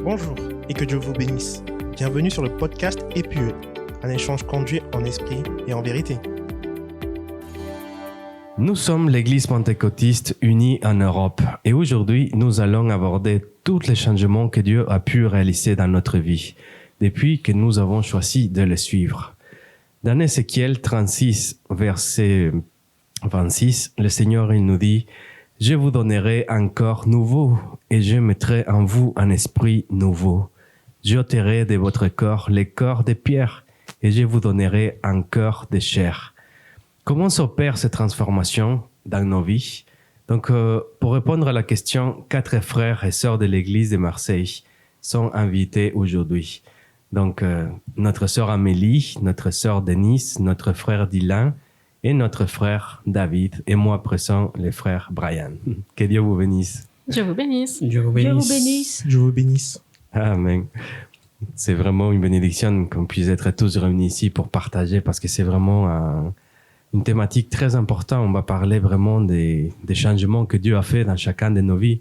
Bonjour et que Dieu vous bénisse. Bienvenue sur le podcast Épieux, un échange conduit en esprit et en vérité. Nous sommes l'Église pentecôtiste unie en Europe et aujourd'hui nous allons aborder tous les changements que Dieu a pu réaliser dans notre vie depuis que nous avons choisi de le suivre. Dans Ézéchiel 36, verset 26, le Seigneur il nous dit « Je vous donnerai un corps nouveau et je mettrai en vous un esprit nouveau. J'ôterai de votre corps les corps de pierre et je vous donnerai un corps de chair. » Comment s'opère cette transformation dans nos vies? Donc, pour répondre à la question, 4 frères et sœurs de l'église de Marseille sont invités aujourd'hui. Donc, notre sœur Amélie, notre sœur Denise, notre frère Dylan et notre frère David et moi présent, le frère Brian. Que Dieu vous bénisse. Dieu vous bénisse. Dieu vous bénisse. Dieu vous bénisse. Dieu vous bénisse. Amen. C'est vraiment une bénédiction qu'on puisse être tous réunis ici pour partager parce que c'est vraiment une thématique très importante. On va parler vraiment des changements que Dieu a fait dans chacun de nos vies.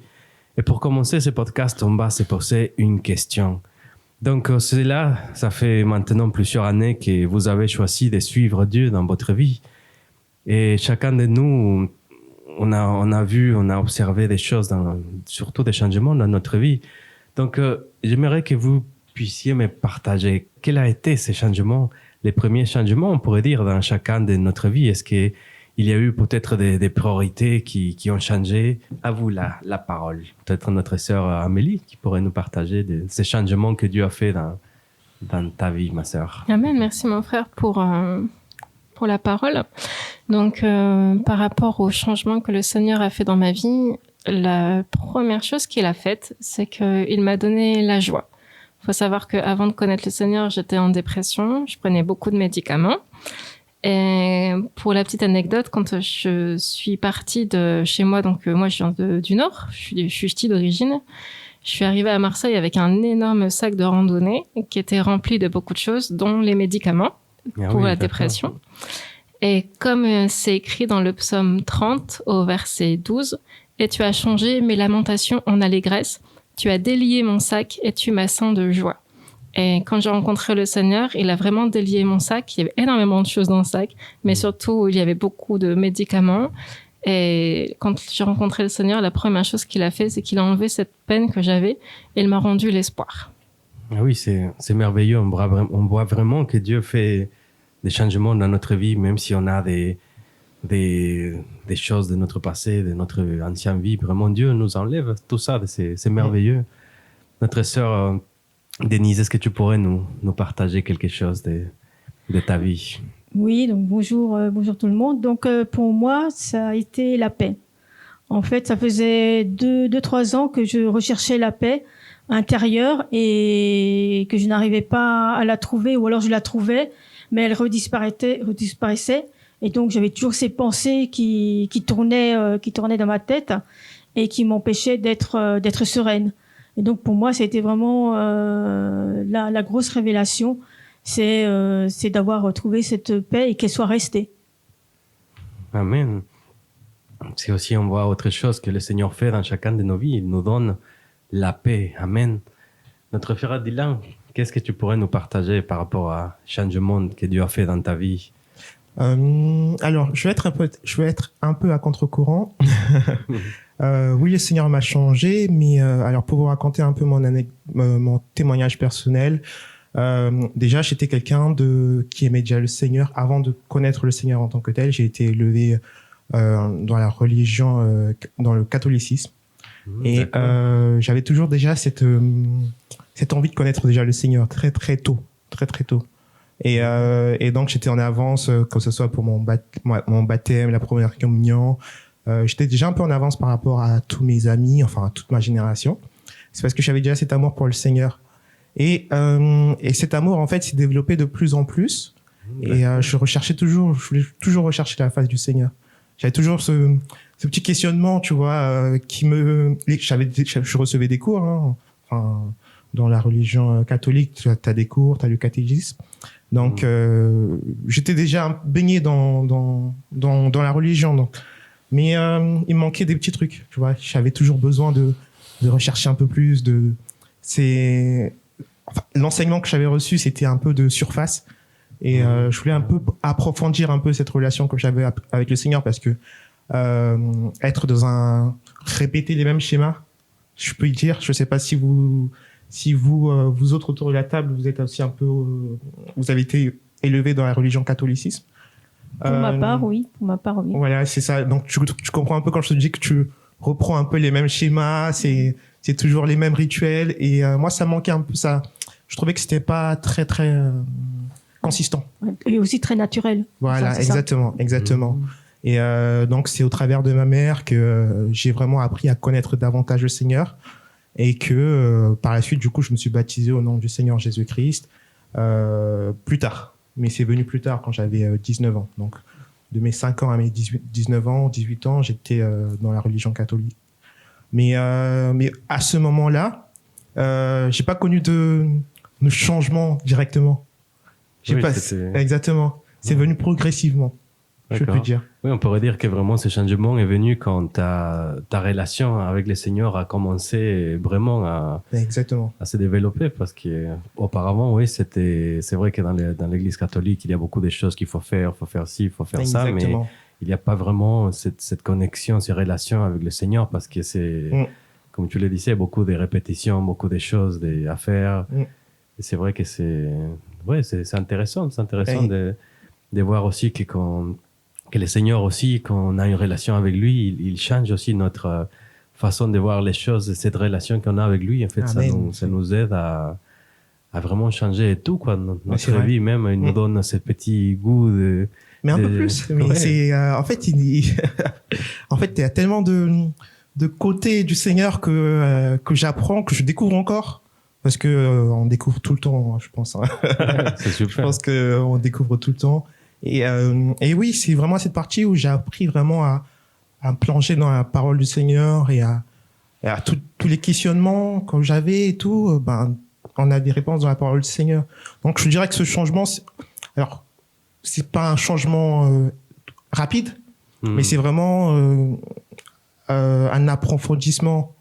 Et pour commencer ce podcast, on va se poser une question. Donc, ça fait maintenant plusieurs années que vous avez choisi de suivre Dieu dans votre vie. Et chacun de nous, on a observé des choses, surtout des changements dans notre vie. Donc, j'aimerais que vous puissiez me partager quels ont été ces changements, les premiers changements, on pourrait dire, dans chacun de notre vie. Est-ce qu'il y a eu peut-être des priorités qui ont changé? À vous la parole. Peut-être notre sœur Amélie qui pourrait nous partager ces changements que Dieu a fait dans ta vie, ma sœur. Amen. Merci mon frère pour la parole. Donc, par rapport aux changements que le Seigneur a fait dans ma vie, la première chose qu'il a faite, c'est qu'il m'a donné la joie. Il faut savoir qu'avant de connaître le Seigneur, j'étais en dépression, je prenais beaucoup de médicaments. Et pour la petite anecdote, quand je suis partie de chez moi, donc moi je viens du Nord, je suis ch'ti d'origine, je suis arrivée à Marseille avec un énorme sac de randonnée qui était rempli de beaucoup de choses, dont les médicaments pour la dépression. Et comme c'est écrit dans le psaume 30 au verset 12, « Et tu as changé mes lamentations en allégresse, tu as délié mon sac et tu m'as ceint de joie. » Et quand j'ai rencontré le Seigneur, il a vraiment délié mon sac. Il y avait énormément de choses dans le sac, mais surtout, il y avait beaucoup de médicaments. Et quand j'ai rencontré le Seigneur, la première chose qu'il a fait, c'est qu'il a enlevé cette peine que j'avais et il m'a rendu l'espoir. Ah oui, c'est merveilleux. On voit vraiment que Dieu fait des changements dans notre vie, même si on a des choses de notre passé, de notre ancienne vie. Vraiment, Dieu nous enlève tout ça. C'est merveilleux. Notre sœur Denise, est-ce que tu pourrais nous partager quelque chose de ta vie? Oui, donc bonjour tout le monde. Donc pour moi, ça a été la paix. En fait, ça faisait 2-3 ans que je recherchais la paix intérieure et que je n'arrivais pas à la trouver, ou alors je la trouvais, mais elle redisparaissait. Et donc j'avais toujours ces pensées qui tournaient dans ma tête et qui m'empêchaient d'être sereine. Et donc pour moi, c'était vraiment la grosse révélation, c'est d'avoir trouvé cette paix et qu'elle soit restée. Amen. C'est aussi, on voit autre chose que le Seigneur fait dans chacun de nos vies. Il nous donne la paix. Amen. Notre frère Dylan, qu'est-ce que tu pourrais nous partager par rapport à changement que Dieu a fait dans ta vie? Alors, je vais être un peu à contre-courant. Oui, le Seigneur m'a changé, mais alors pour vous raconter un peu mon témoignage personnel, déjà j'étais quelqu'un qui aimait déjà le Seigneur avant de connaître le Seigneur en tant que tel. J'ai été élevé dans la religion, dans le catholicisme, et j'avais toujours déjà cette envie de connaître déjà le Seigneur très très tôt. Et donc j'étais en avance, que ce soit pour mon baptême, la première communion. J'étais déjà un peu en avance par rapport à tous mes amis, enfin à toute ma génération. C'est parce que j'avais déjà cet amour pour le Seigneur. Et cet amour, en fait, s'est développé de plus en plus. Et je voulais toujours rechercher la face du Seigneur. J'avais toujours ce petit questionnement, tu vois, je recevais des cours, hein, enfin, dans la religion catholique, tu as des cours, tu as le catéchisme. Donc, j'étais déjà baigné dans la religion. Donc. Mais il me manquait des petits trucs, tu vois. J'avais toujours besoin de rechercher un peu plus, l'enseignement que j'avais reçu, c'était un peu de surface. Et je voulais un peu approfondir un peu cette relation que j'avais avec le Seigneur, parce que être répéter les mêmes schémas, je peux y dire. Je sais pas si vous autres autour de la table, vous êtes aussi un peu, vous avez été élevés dans la religion catholicisme. Pour ma part, oui. Voilà, c'est ça. Donc tu comprends un peu quand je te dis que tu reprends un peu les mêmes schémas, c'est toujours les mêmes rituels. Et moi, ça manquait un peu ça. Je trouvais que c'était pas très très consistant. Et aussi très naturel. Voilà, enfin, exactement. Et donc c'est au travers de ma mère que j'ai vraiment appris à connaître davantage le Seigneur, et que par la suite, du coup, je me suis baptisé au nom du Seigneur Jésus-Christ plus tard. Mais c'est venu plus tard, quand j'avais 19 ans. Donc de mes 5 ans à mes 19 ans, 18 ans, j'étais dans la religion catholique. Mais à ce moment-là, j'ai pas connu de changement directement. Exactement. C'est venu progressivement, je peux dire. Oui, on pourrait dire que vraiment ce changement est venu quand ta relation avec le Seigneur a commencé vraiment à se développer, parce qu'auparavant, oui, c'est vrai que dans l'Église catholique, il y a beaucoup de choses qu'il faut faire ci, il faut faire ça, mais il n'y a pas vraiment cette connexion, cette relation avec le Seigneur, parce que c'est, comme tu le disais, beaucoup de répétitions, beaucoup de choses à faire. Et c'est vrai que c'est intéressant, de voir aussi que le Seigneur aussi, quand on a une relation avec lui, il change aussi notre façon de voir les choses, cette relation qu'on a avec lui. En fait, ça nous aide à vraiment changer tout, quoi. Notre vie même, il nous donne ce petit goût de... Mais un peu plus. Mais c'est, en fait, il y a tellement de côtés du Seigneur que j'apprends, que je découvre encore. Parce que on découvre tout le temps, je pense. C'est super. Je pense qu'on découvre tout le temps. Et oui, c'est vraiment cette partie où j'ai appris vraiment à me plonger dans la parole du Seigneur, et à tous les questionnements que j'avais et tout. On a des réponses dans la parole du Seigneur. Donc je dirais que ce changement, c'est pas un changement rapide, mais c'est vraiment un approfondissement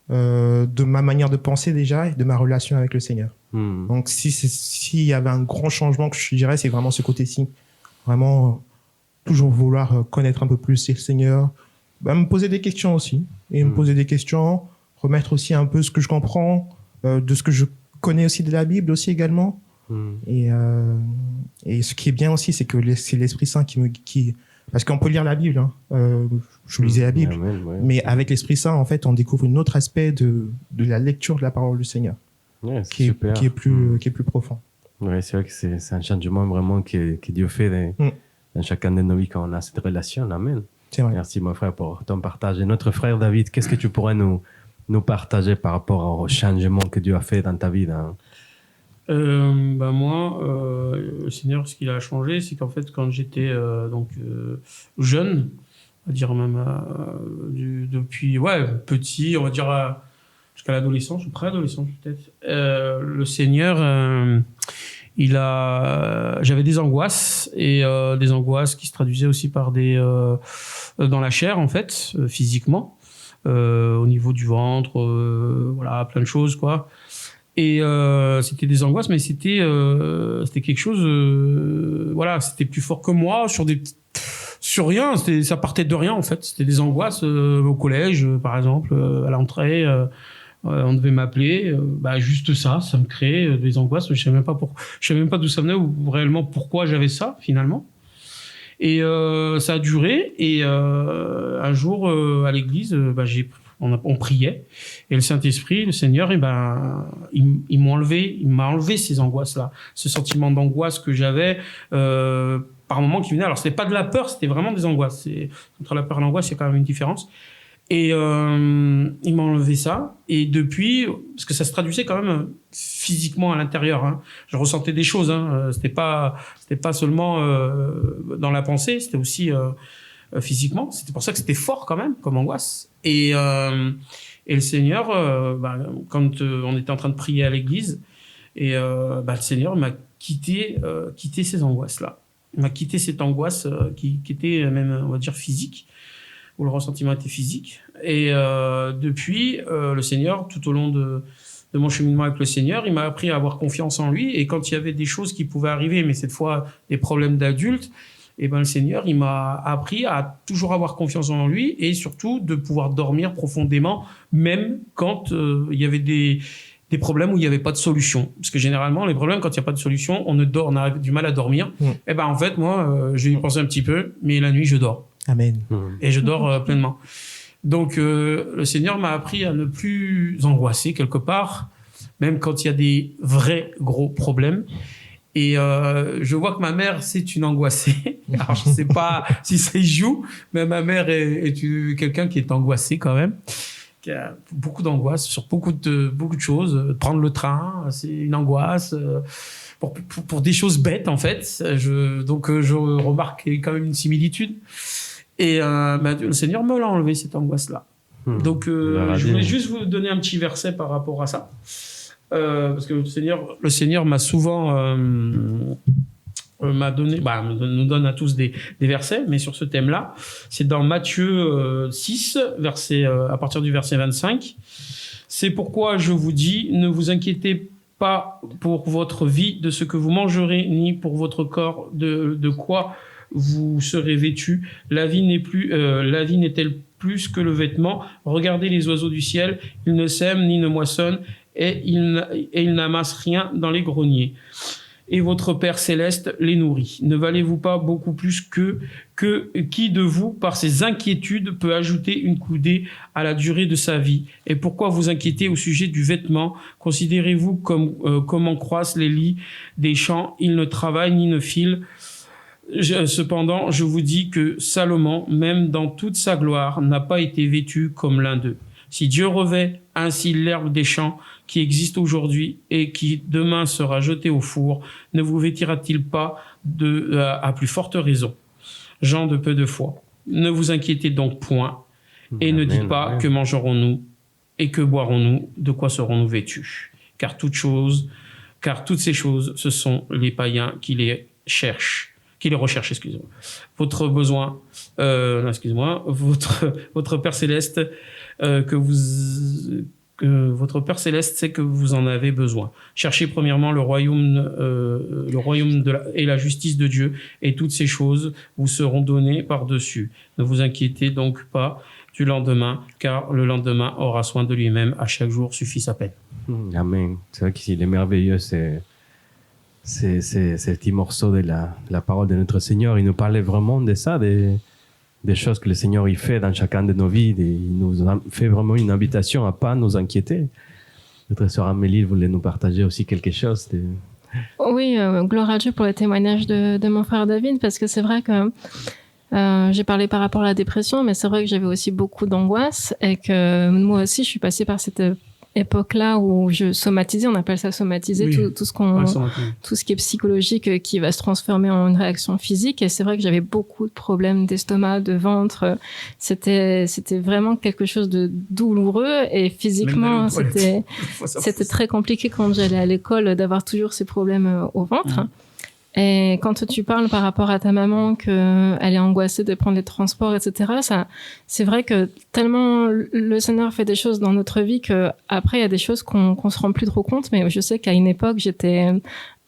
de ma manière de penser déjà, et de ma relation avec le Seigneur. Donc s'il y avait un grand changement que je dirais, c'est vraiment ce côté-ci. Vraiment toujours vouloir connaître un peu plus le Seigneur, me poser des questions aussi, et me poser des questions, remettre aussi un peu ce que je comprends, de ce que je connais aussi de la Bible aussi également. Et ce qui est bien aussi, c'est que c'est l'Esprit Saint qui parce qu'on peut lire la Bible, je lisais la Bible, mais avec l'Esprit Saint, en fait, on découvre un autre aspect de la lecture de la parole du Seigneur, qui est plus profond. Oui, c'est vrai que c'est un changement vraiment que Dieu fait dans chacun de nos vies quand on a cette relation. Amen. C'est vrai. Merci, mon frère, pour ton partage. Et notre frère David, qu'est-ce que tu pourrais nous partager par rapport au changement que Dieu a fait dans ta vie? Moi, le Seigneur, ce qu'il a changé, c'est qu'en fait, quand j'étais jeune, on va dire même depuis petit, on va dire jusqu'à l'adolescence, ou pré-adolescence peut-être, le Seigneur, j'avais des angoisses, et des angoisses qui se traduisaient aussi par dans la chair, en fait, physiquement, au niveau du ventre, plein de choses, quoi. Et c'était des angoisses, mais c'était quelque chose, c'était plus fort que moi, sur rien, ça partait de rien, en fait. C'était des angoisses au collège, par exemple, à l'entrée, on devait m'appeler, juste ça me créait des angoisses. Je savais même pas d'où ça venait, ou réellement pourquoi j'avais ça, finalement. Et ça a duré, et un jour, à l'église, on priait, et le Saint-Esprit, le Seigneur, il m'a enlevé ces angoisses-là, ce sentiment d'angoisse que j'avais par moment qui venait. Alors c'était pas de la peur, c'était vraiment des angoisses. Entre la peur et l'angoisse, il y a quand même une différence. Et il m'a enlevé ça, et depuis, parce que ça se traduisait quand même physiquement à l'intérieur, je ressentais des choses, c'était pas seulement dans la pensée, c'était aussi physiquement. C'était pour ça que c'était fort quand même comme angoisse. Et le Seigneur, quand on était en train de prier à l'église, et le Seigneur m'a quitté ces angoisses-là. Il m'a quitté cette angoisse qui était même, on va dire, physique. où le ressentiment était physique. Et depuis, le Seigneur, tout au long de mon cheminement avec le Seigneur, il m'a appris à avoir confiance en lui. Et quand il y avait des choses qui pouvaient arriver, mais cette fois des problèmes d'adultes, et ben le Seigneur, il m'a appris à toujours avoir confiance en lui et surtout de pouvoir dormir profondément, même quand il y avait des problèmes où il n'y avait pas de solution. Parce que généralement, les problèmes, quand il n'y a pas de solution, on a du mal à dormir. Et ben en fait, moi, j'ai y pensé un petit peu, mais la nuit, je dors. Amen. Et je dors pleinement. Donc, le Seigneur m'a appris à ne plus angoisser quelque part, même quand il y a des vrais gros problèmes. Et je vois que ma mère, c'est une angoissée. Alors, je sais pas si ça y joue, mais ma mère est quelqu'un qui est angoissé quand même, qui a beaucoup d'angoisse sur beaucoup de choses. Prendre le train, c'est une angoisse. Pour des choses bêtes, en fait. Donc, je remarque quand même une similitude. Et le Seigneur me l'a enlevé, cette angoisse-là. Donc, je voulais juste vous donner un petit verset par rapport à ça. Parce que le Seigneur m'a souvent nous donne à tous des versets, mais sur ce thème-là, c'est dans Matthieu 6, à partir du verset 25. C'est pourquoi je vous dis, ne vous inquiétez pas pour votre vie de ce que vous mangerez, ni pour votre corps de quoi vous serez vêtus. La vie n'est-elle plus que le vêtement? Regardez les oiseaux du ciel, ils ne sèment ni ne moissonnent, et ils n'amassent rien dans les greniers. Et votre Père céleste les nourrit. Ne valez-vous pas beaucoup plus que qui de vous, par ses inquiétudes, peut ajouter une coudée à la durée de sa vie? Et pourquoi vous inquiétez au sujet du vêtement? Considérez-vous comment croissent les lys des champs? Ils ne travaillent ni ne filent. Cependant, je vous dis que Salomon, même dans toute sa gloire, n'a pas été vêtu comme l'un d'eux. Si Dieu revêt ainsi l'herbe des champs qui existe aujourd'hui et qui demain sera jetée au four, ne vous vêtira-t-il pas à plus forte raison? Gens de peu de foi, ne vous inquiétez donc point et ne dites pas que mangerons-nous et que boirons-nous, de quoi serons-nous vêtus? Car toutes ces choses, ce sont les païens qui les recherchent, excusez-moi. Votre Père céleste, votre Père céleste sait que vous en avez besoin. Cherchez premièrement le royaume et la justice de Dieu, et toutes ces choses vous seront données par-dessus. Ne vous inquiétez donc pas du lendemain, car le lendemain aura soin de lui-même. À chaque jour suffit sa peine. Amen. C'est vrai qu'il est merveilleux, c'est ce petit morceau de la parole de notre Seigneur. Il nous parlait vraiment de ça, des choses que le Seigneur il fait dans chacun de nos vies. Il nous fait vraiment une invitation à pas nous inquiéter. Notre sœur Amélie voulait nous partager aussi quelque chose. Oui, gloire à Dieu pour le témoignage de mon frère David, parce que c'est vrai que j'ai parlé par rapport à la dépression, mais c'est vrai que j'avais aussi beaucoup d'angoisse et que moi aussi je suis passée par cette époque-là où je somatisais, on appelle ça somatiser, oui. tout ce qui est psychologique qui va se transformer en une réaction physique. Et c'est vrai que j'avais beaucoup de problèmes d'estomac, de ventre. C'était vraiment quelque chose de douloureux, et physiquement c'était très compliqué quand j'allais à l'école d'avoir toujours ces problèmes au ventre. Et quand tu parles par rapport à ta maman qu'elle est angoissée de prendre les transports, etc., c'est vrai que tellement le Seigneur fait des choses dans notre vie que après il y a des choses qu'on se rend plus trop compte. Mais je sais qu'à une époque j'étais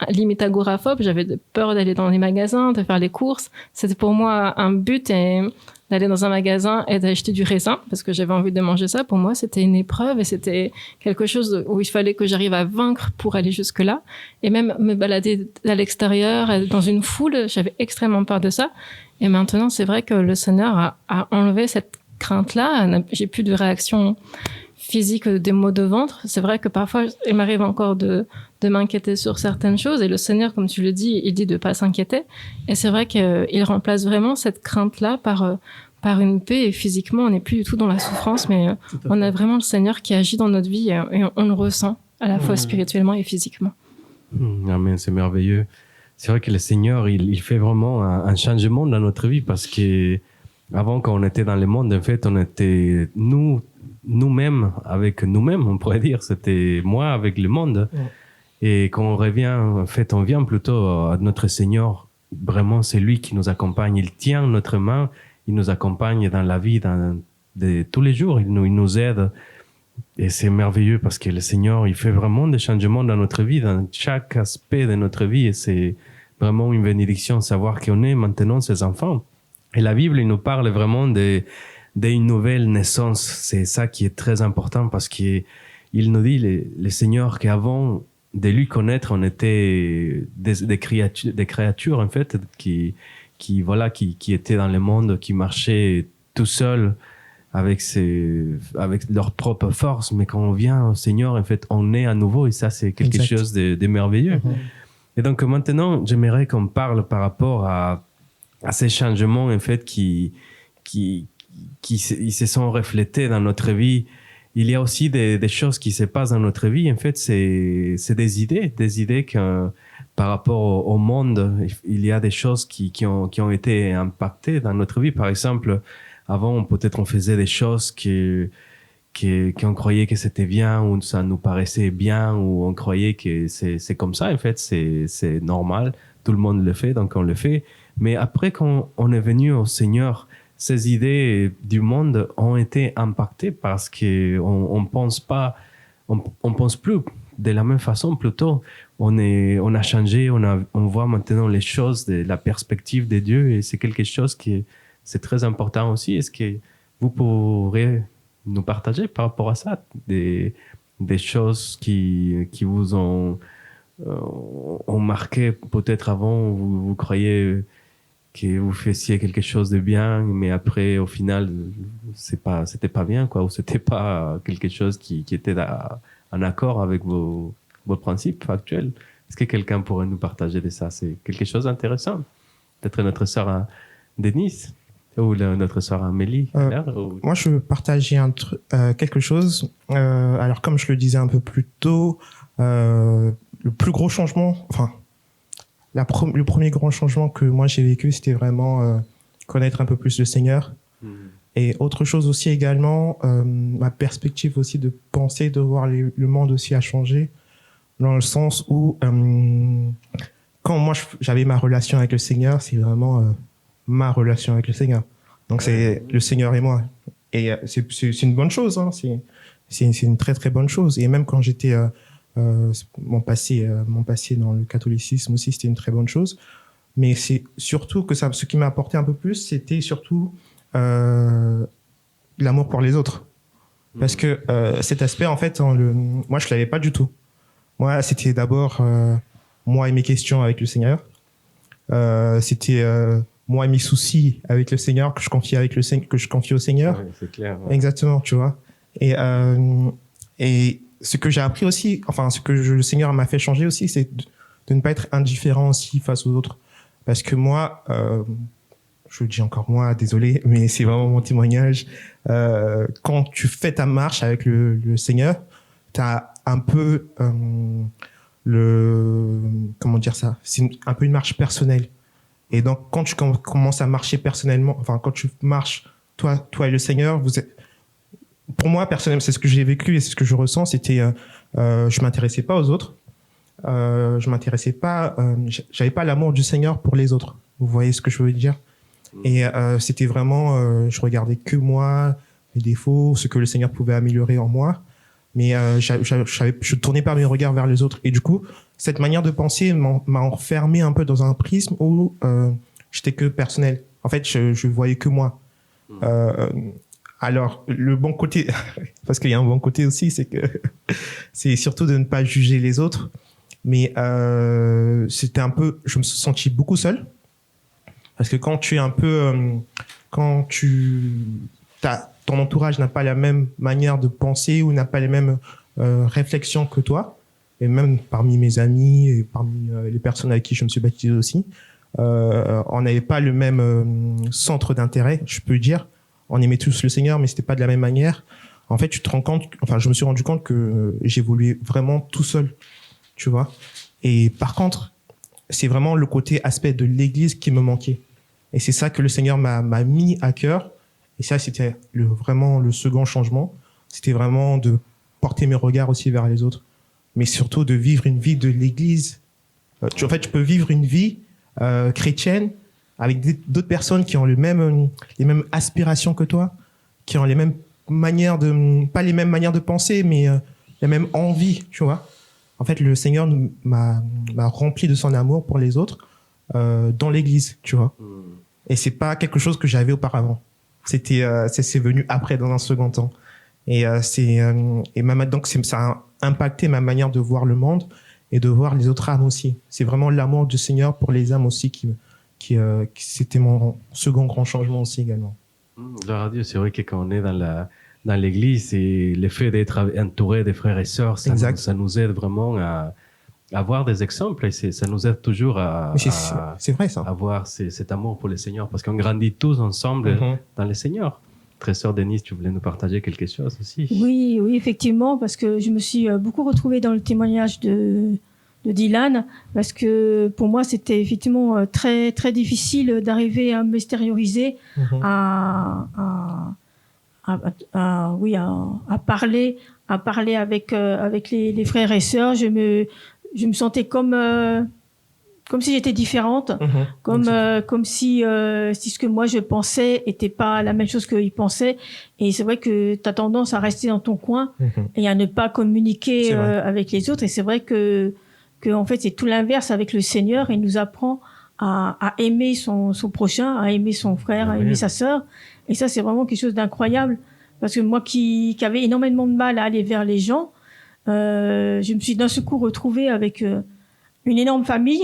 limite agoraphobe, j'avais peur d'aller dans les magasins, de faire les courses. C'était pour moi un but, et d'aller dans un magasin et d'acheter du raisin parce que j'avais envie de manger ça. Pour moi, c'était une épreuve et c'était quelque chose où il fallait que j'arrive à vaincre pour aller jusque-là. Et même me balader à l'extérieur, dans une foule, j'avais extrêmement peur de ça. Et maintenant, c'est vrai que le Seigneur a enlevé cette crainte-là. J'ai plus de réaction physique, des maux de ventre. C'est vrai que parfois, il m'arrive encore de m'inquiéter sur certaines choses, et le Seigneur, comme tu le dis, il dit de pas s'inquiéter. Et c'est vrai qu'il remplace vraiment cette crainte-là par une paix, et physiquement, on n'est plus du tout dans la souffrance, mais on a vraiment le Seigneur qui agit dans notre vie, et on le ressent à la fois spirituellement et physiquement. Amen, c'est merveilleux. C'est vrai que le Seigneur, il fait vraiment un changement dans notre vie, parce que avant, quand on était dans le monde, en fait, on était nous-mêmes avec nous-mêmes, on pourrait dire. C'était moi avec le monde. Et quand on revient, en fait, on vient plutôt à notre Seigneur. Vraiment, c'est lui qui nous accompagne. Il tient notre main il nous accompagne dans la vie, tous les jours, il nous aide. Et c'est merveilleux parce que le Seigneur, il fait vraiment des changements dans notre vie, dans chaque aspect de notre vie. Et c'est vraiment une bénédiction de savoir qu'on est maintenant ses enfants. Et la Bible, il nous parle vraiment d'une nouvelle naissance. C'est ça qui est très important parce qu'il nous dit, le Seigneur, qu'avant de lui connaître, on était des créatures en fait, qui étaient dans le monde, qui marchaient tout seuls avec leur propre force. Mais quand on vient au Seigneur, en fait, on est à nouveau, et ça, c'est quelque chose de merveilleux. Et donc maintenant, j'aimerais qu'on parle par rapport à ces changements en fait qui se sont reflétés dans notre vie. Il y a aussi des choses qui se passent dans notre vie. En fait, c'est des idées que par rapport au monde, il y a des choses qui ont été impactées dans notre vie. Par exemple, avant, peut-être on faisait des choses qu'on croyait que c'était bien, ou ça nous paraissait bien, ou on croyait que c'est comme ça. En fait, c'est normal. Tout le monde le fait, donc on le fait. Mais après, quand on est venu au Seigneur, ces idées du monde ont été impactées parce qu'on pense plus de la même façon. Plutôt, on a changé, on voit maintenant les choses de la perspective de Dieu, et c'est quelque chose c'est très important aussi. Est-ce que vous pourrez nous partager par rapport à ça des choses qui vous ont marqué peut-être avant, vous croyez que vous faisiez quelque chose de bien, mais après, au final, c'était pas bien, quoi, ou c'était pas quelque chose qui était en accord avec vos principes actuels. Est-ce que quelqu'un pourrait nous partager de ça? C'est quelque chose d'intéressant. Peut-être notre sœur Denise, ou notre sœur Amélie. Moi, je veux partager quelque chose. Alors, comme je le disais un peu plus tôt, le plus gros changement, enfin, le premier grand changement que moi j'ai vécu, c'était vraiment connaître un peu plus le Seigneur. Et autre chose aussi également, ma perspective aussi de penser, de voir le monde aussi a changé, dans le sens où quand moi j'avais ma relation avec le Seigneur, c'est vraiment ma relation avec le Seigneur. Donc c'est le Seigneur et moi. Et c'est une bonne chose, hein. C'est une très très bonne chose. Et même quand j'étais mon passé dans le catholicisme aussi, c'était une très bonne chose. Mais c'est surtout que ce qui m'a apporté un peu plus, c'était surtout l'amour pour les autres. Parce que cet aspect, en fait, moi, je l'avais pas du tout. Moi, c'était d'abord moi et mes questions avec le Seigneur. C'était moi et mes soucis avec le Seigneur que je confiais au Seigneur. Ouais, c'est clair. Ouais. Exactement, tu vois. Et ce que j'ai appris aussi, enfin, ce que le Seigneur m'a fait changer aussi, c'est de ne pas être indifférent aussi face aux autres. Parce que moi, je le dis encore moi, désolé, mais c'est vraiment mon témoignage. Quand tu fais ta marche avec le Seigneur, tu as un peu comment dire ça, c'est un peu une marche personnelle. Et donc, quand tu commences à marcher personnellement, enfin, quand tu marches, toi et le Seigneur, pour moi, personnellement, c'est ce que j'ai vécu et c'est ce que je ressens, c'était, je m'intéressais pas aux autres. Je m'intéressais pas, j'avais pas l'amour du Seigneur pour les autres. Vous voyez ce que je veux dire? Et c'était vraiment, je regardais que moi, les défauts, ce que le Seigneur pouvait améliorer en moi. Mais je tournais pas mes regards vers les autres. Et du coup, cette manière de penser m'a enfermé un peu dans un prisme où j'étais que personnel. En fait, je voyais que moi. Alors, le bon côté, parce qu'il y a un bon côté aussi, c'est que c'est surtout de ne pas juger les autres. Mais c'était un peu, je me suis senti beaucoup seul. Parce que quand tu es un peu, ton entourage n'a pas la même manière de penser ou n'a pas les mêmes réflexions que toi, et même parmi mes amis et parmi les personnes avec qui je me suis baptisé aussi, on n'avait pas le même centre d'intérêt, je peux dire. On aimait tous le Seigneur, mais c'était pas de la même manière. En fait, je me suis rendu compte que j'évoluais vraiment tout seul, tu vois. Et par contre, c'est vraiment le côté aspect de l'Église qui me manquait. Et c'est ça que le Seigneur m'a mis à cœur. Et ça, c'était vraiment le second changement. C'était vraiment de porter mes regards aussi vers les autres. Mais surtout de vivre une vie de l'Église. En fait, tu peux vivre une vie chrétienne avec d'autres personnes qui ont les mêmes aspirations que toi, qui ont les mêmes manières pas les mêmes manières de penser, mais la même envie, tu vois. En fait, le Seigneur m'a rempli de son amour pour les autres dans l'église, tu vois. Et c'est pas quelque chose que j'avais auparavant. C'est venu après, dans un second temps. Et donc ça a impacté ma manière de voir le monde et de voir les autres âmes aussi. C'est vraiment l'amour du Seigneur pour les âmes aussi qui c'était mon second grand changement aussi également. Gloire à Dieu, c'est vrai que quand on est dans l'église, et le fait d'être entouré des frères et sœurs, ça nous aide vraiment à avoir des exemples, et ça nous aide toujours c'est vrai, ça. avoir cet amour pour le Seigneur, parce qu'on grandit tous ensemble dans le Seigneur. Trésor Denise, tu voulais nous partager quelque chose aussi? Oui, effectivement, parce que je me suis beaucoup retrouvée dans le témoignage de Dylan, parce que pour moi c'était effectivement très très difficile d'arriver à m'extérioriser, à parler avec les frères et sœurs. Je me sentais comme si j'étais différente, comme si ce que moi je pensais était pas la même chose qu'ils pensaient. Et c'est vrai que tu as tendance à rester dans ton coin et à ne pas communiquer avec les autres. Et c'est vrai que en fait c'est tout l'inverse avec le Seigneur. Il nous apprend à aimer son prochain, à aimer son frère, à aimer sa sœur. Et ça c'est vraiment quelque chose d'incroyable, parce que moi qui avait énormément de mal à aller vers les gens, je me suis d'un seul coup retrouvée avec une énorme famille.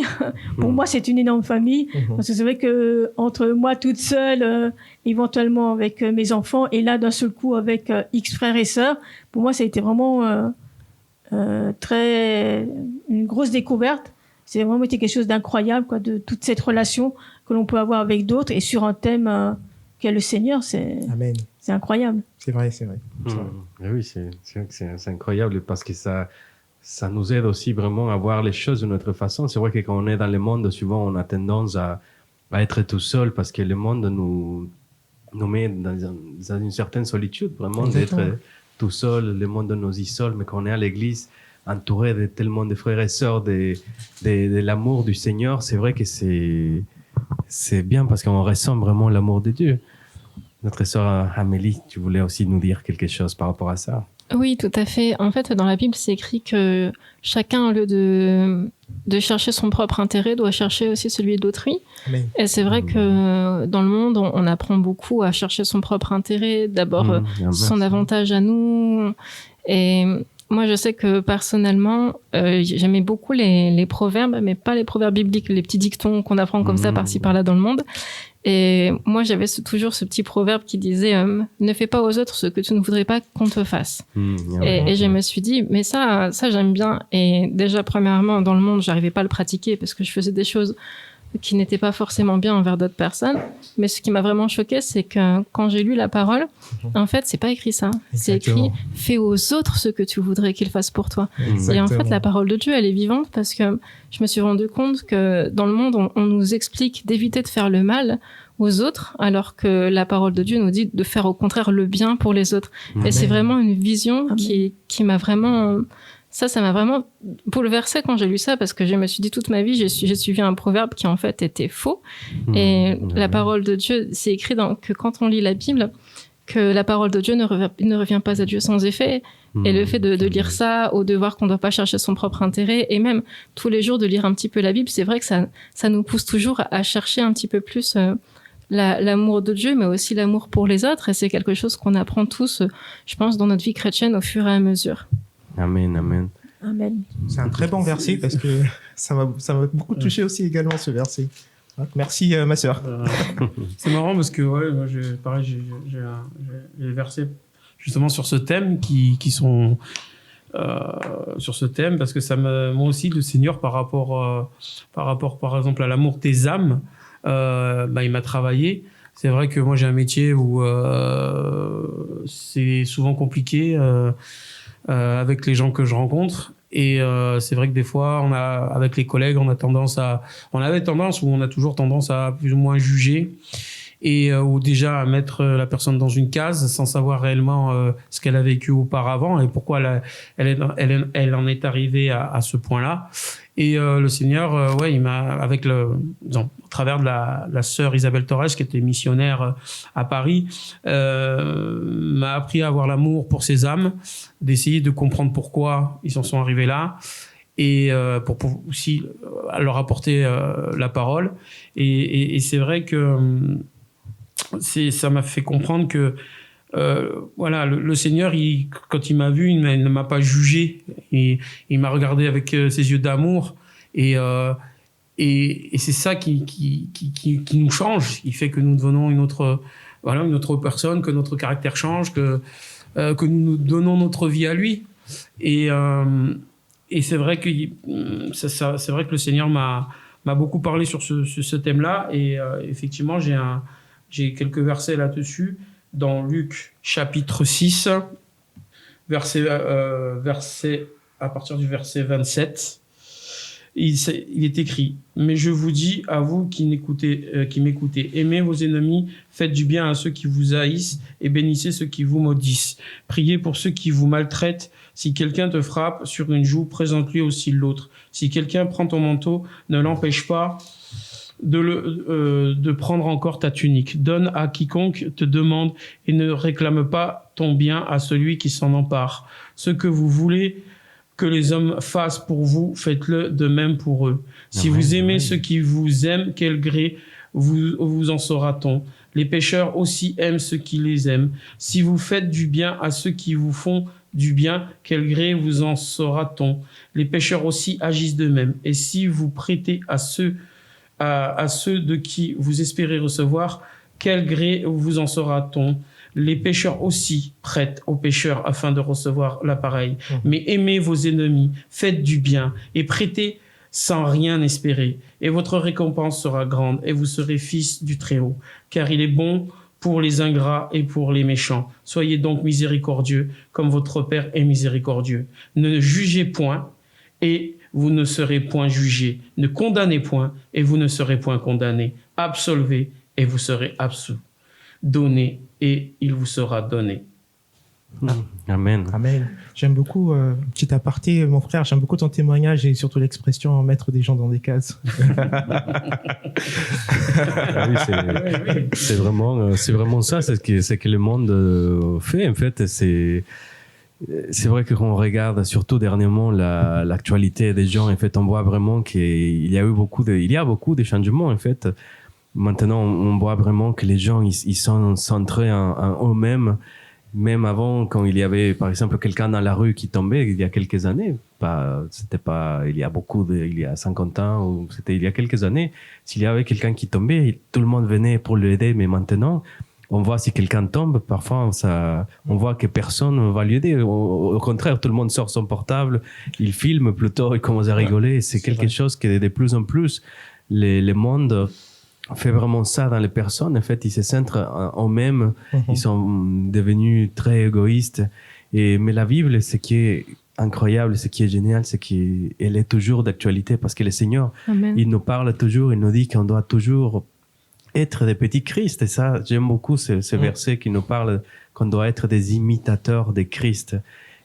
Pour moi, c'est une énorme famille. Parce que c'est vrai que entre moi toute seule, éventuellement avec mes enfants, et là d'un seul coup avec X frères et sœurs, pour moi, ça a été vraiment une grosse découverte. C'est vraiment été quelque chose d'incroyable, quoi, de toute cette relation que l'on peut avoir avec d'autres, et sur un thème qu'est le Seigneur. Amen. C'est incroyable. C'est vrai. Oui, c'est incroyable, parce que ça nous aide aussi vraiment à voir les choses d'une autre façon. C'est vrai que quand on est dans le monde, souvent on a tendance à être tout seul, parce que le monde nous met dans une certaine solitude, vraiment. Exactement. D'être tout seul, le monde nous isole. Mais quand on est à l'église, entouré de tellement de frères et sœurs, de l'amour du Seigneur, c'est vrai que c'est bien, parce qu'on ressent vraiment l'amour de Dieu. Notre sœur Amélie, tu voulais aussi nous dire quelque chose par rapport à ça? Oui, tout à fait. En fait, dans la Bible, c'est écrit que chacun, au lieu de chercher son propre intérêt, doit chercher aussi celui d'autrui. Amen. Et c'est vrai que dans le monde, on apprend beaucoup à chercher son propre intérêt, d'abord son avantage à nous. Et moi, je sais que personnellement, j'aimais beaucoup les proverbes, mais pas les proverbes bibliques, les petits dictons qu'on apprend comme ça par-ci par-là dans le monde. Et moi, j'avais toujours ce petit proverbe qui disait ne fais pas aux autres ce que tu ne voudrais pas qu'on te fasse. Et je me suis dit, mais ça j'aime bien. Et déjà, premièrement, dans le monde, j'arrivais pas à le pratiquer, parce que je faisais des choses qui n'étaient pas forcément bien envers d'autres personnes. Mais ce qui m'a vraiment choquée, c'est que quand j'ai lu la parole, en fait, c'est pas écrit ça. C'est écrit fais aux autres ce que tu voudrais qu'ils fassent pour toi. Et en fait, la parole de Dieu, elle est vivante, parce que je me suis rendu compte que dans le monde, on nous explique d'éviter de faire le mal aux autres, alors que la parole de Dieu nous dit de faire au contraire le bien pour les autres. Amen. Et c'est vraiment une vision qui m'a vraiment... Ça m'a vraiment bouleversée quand j'ai lu ça, parce que je me suis dit toute ma vie, j'ai suivi un proverbe qui en fait était faux. Et la parole de Dieu, c'est écrit que quand on lit la Bible, que la parole de Dieu ne revient pas à Dieu sans effet. Et le fait de lire ça, ou de voir qu'on ne doit pas chercher son propre intérêt, et même tous les jours de lire un petit peu la Bible, c'est vrai que ça nous pousse toujours à chercher un petit peu plus l'amour de Dieu, mais aussi l'amour pour les autres. Et c'est quelque chose qu'on apprend tous, je pense, dans notre vie chrétienne au fur et à mesure. Amen, amen. Amen. C'est un très bon verset, parce que ça m'a beaucoup touché aussi également, ce verset. Merci, ma sœur. C'est marrant, parce que moi, j'ai les versets justement sur ce thème qui sont sur ce thème, parce que moi aussi, le Seigneur, par rapport par exemple à l'amour des âmes, il m'a travaillé. C'est vrai que moi j'ai un métier où c'est souvent compliqué avec les gens que je rencontre, et c'est vrai que des fois avec les collègues on avait tendance ou on a toujours tendance à plus ou moins juger, et ou déjà à mettre la personne dans une case sans savoir réellement ce qu'elle a vécu auparavant et pourquoi elle en est arrivée à ce point-là. Et le Seigneur, ouais, il m'a, au travers de la sœur Isabelle Torres, qui était missionnaire à Paris, m'a appris à avoir l'amour pour ces âmes, d'essayer de comprendre pourquoi ils en sont arrivés là, et pour aussi leur apporter la parole. Et c'est vrai que ça m'a fait comprendre que voilà, le Seigneur, quand il m'a vu, il ne m'a pas jugé. Il m'a regardé avec ses yeux d'amour. Et c'est ça qui nous change. Il fait que nous devenons une autre personne, que notre caractère change, que nous donnons notre vie à lui. Et c'est vrai que c'est vrai que le Seigneur m'a beaucoup parlé sur ce thème-là. Et effectivement, j'ai quelques versets là-dessus. Dans Luc chapitre 6, verset, à partir du verset 27, il est écrit « Mais je vous dis, à vous qui m'écoutez, aimez vos ennemis, faites du bien à ceux qui vous haïssent et bénissez ceux qui vous maudissent. Priez pour ceux qui vous maltraitent. Si quelqu'un te frappe sur une joue, présente-lui aussi l'autre. Si quelqu'un prend ton manteau, ne l'empêche pas de prendre encore ta tunique. Donne à quiconque te demande et ne réclame pas ton bien à celui qui s'en empare. Ce que vous voulez que les hommes fassent pour vous, faites-le de même pour eux. Si vous aimez ceux qui vous aiment, quel gré vous en saura-t-on? Les pécheurs aussi aiment ceux qui les aiment. Si vous faites du bien à ceux qui vous font du bien, quel gré vous en saura-t-on? Les pécheurs aussi agissent de même. Et si vous prêtez à ceux de qui vous espérez recevoir, quel gré vous en saura-t-on? Les pécheurs aussi prêtent aux pécheurs afin de recevoir l'appareil. Mais aimez vos ennemis, faites du bien et prêtez sans rien espérer. Et votre récompense sera grande et vous serez fils du Très-Haut. Car il est bon pour les ingrats et pour les méchants. Soyez donc miséricordieux comme votre Père est miséricordieux. Ne jugez point et vous ne serez point jugés. Ne condamnez point, et vous ne serez point condamnés. Absolvez, et vous serez absous. Donnez, et il vous sera donné. Amen. Amen. J'aime beaucoup, petit aparté, mon frère, j'aime beaucoup ton témoignage et surtout l'expression mettre des gens dans des cases. Oui, c'est vraiment ça, c'est que le monde fait, en fait. C'est vrai que quand on regarde, surtout dernièrement, l'actualité des gens, en fait, on voit vraiment qu'il y a beaucoup de changements, en fait. Maintenant, on voit vraiment que les gens, ils sont centrés en eux-mêmes. Même avant, quand il y avait, par exemple, quelqu'un dans la rue qui tombait, il y a quelques années, c'était pas, il y a 50 ans, ou c'était il y a quelques années, s'il y avait quelqu'un qui tombait, tout le monde venait pour l'aider, mais maintenant, on voit si quelqu'un tombe, parfois, on voit que personne ne va l'aider. Au contraire, tout le monde sort son portable, il filme plutôt, il commence à rigoler. C'est quelque chose que de plus en plus, le monde fait vraiment ça dans les personnes. En fait, ils se centrent en eux-mêmes. Ils sont devenus très égoïstes. Mais la Bible, ce qui est incroyable, ce qui est génial, c'est qu'elle est toujours d'actualité parce que le Seigneur, Amen. il nous parle toujours, il nous dit qu'on doit toujours être des petits Christ. Et ça, j'aime beaucoup ce verset qui nous parle qu'on doit être des imitateurs de Christ.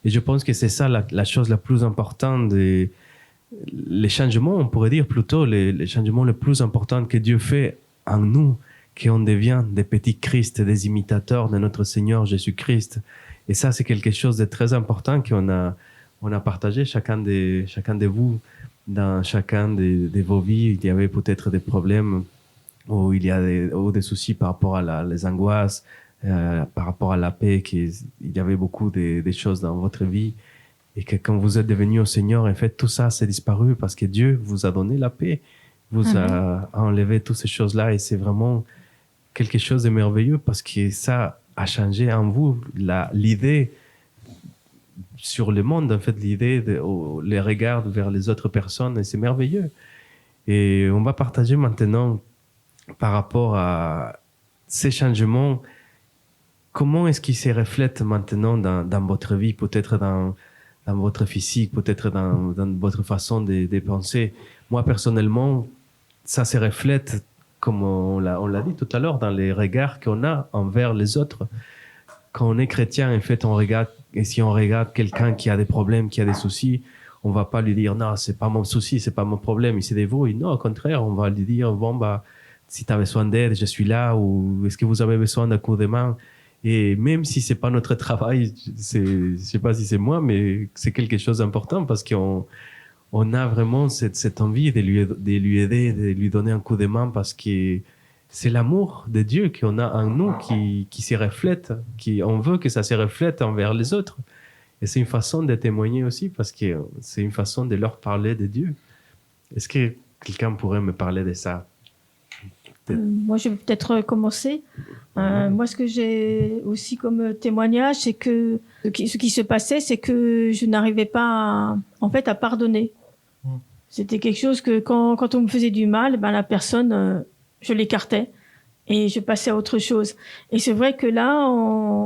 Et je pense que c'est ça la chose la plus importante, les changements, on pourrait dire plutôt, les changements les plus importants que Dieu fait en nous, qu'on devient des petits Christ, des imitateurs de notre Seigneur Jésus-Christ. Et ça, c'est quelque chose de très important qu'on a partagé, chacun de vous, dans chacun de vos vies. Il y avait peut-être des problèmes où il y a des soucis par rapport à les angoisses, par rapport à la paix, il y avait beaucoup de choses dans votre vie. Et que quand vous êtes devenu au Seigneur, en fait, tout ça s'est disparu parce que Dieu vous a donné la paix, vous a enlevé toutes ces choses-là. Et c'est vraiment quelque chose de merveilleux parce que ça a changé en vous l'idée sur le monde, en fait, l'idée, les regards vers les autres personnes. Et c'est merveilleux. Et on va partager maintenant par rapport à ces changements. Comment est-ce qu'ils se reflètent maintenant dans votre vie, peut-être dans votre physique, peut-être dans votre façon de penser. Moi, personnellement, ça se reflète comme on l'a dit tout à l'heure, dans les regards qu'on a envers les autres. Quand on est chrétien, en fait, et si on regarde quelqu'un qui a des problèmes, qui a des soucis, on va pas lui dire non, c'est pas mon souci, c'est pas mon problème, il s'est débrouillé. Non, au contraire, on va lui dire bon bah si tu as besoin d'aide, je suis là, ou est-ce que vous avez besoin d'un coup de main? Et même si c'est pas notre travail, je sais pas si c'est moi, mais c'est quelque chose d'important parce qu'on a vraiment cette envie de lui aider, de lui donner un coup de main parce que c'est l'amour de Dieu qu'on a en nous qui se reflète, on veut que ça se reflète envers les autres. Et c'est une façon de témoigner aussi parce que c'est une façon de leur parler de Dieu. Est-ce que quelqu'un pourrait me parler de ça? Moi, je vais peut-être commencer. Moi, ce que j'ai aussi comme témoignage, c'est que ce qui se passait, c'est que je n'arrivais pas à pardonner. C'était quelque chose que quand on me faisait du mal, la personne, je l'écartais et je passais à autre chose. Et c'est vrai que là,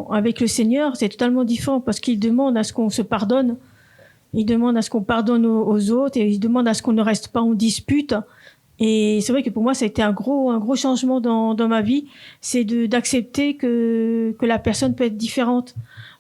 avec le Seigneur, c'est totalement différent parce qu'il demande à ce qu'on se pardonne. Il demande à ce qu'on pardonne aux autres et il demande à ce qu'on ne reste pas en dispute. Et c'est vrai que pour moi, ça a été un gros changement dans ma vie. C'est d'accepter que la personne peut être différente,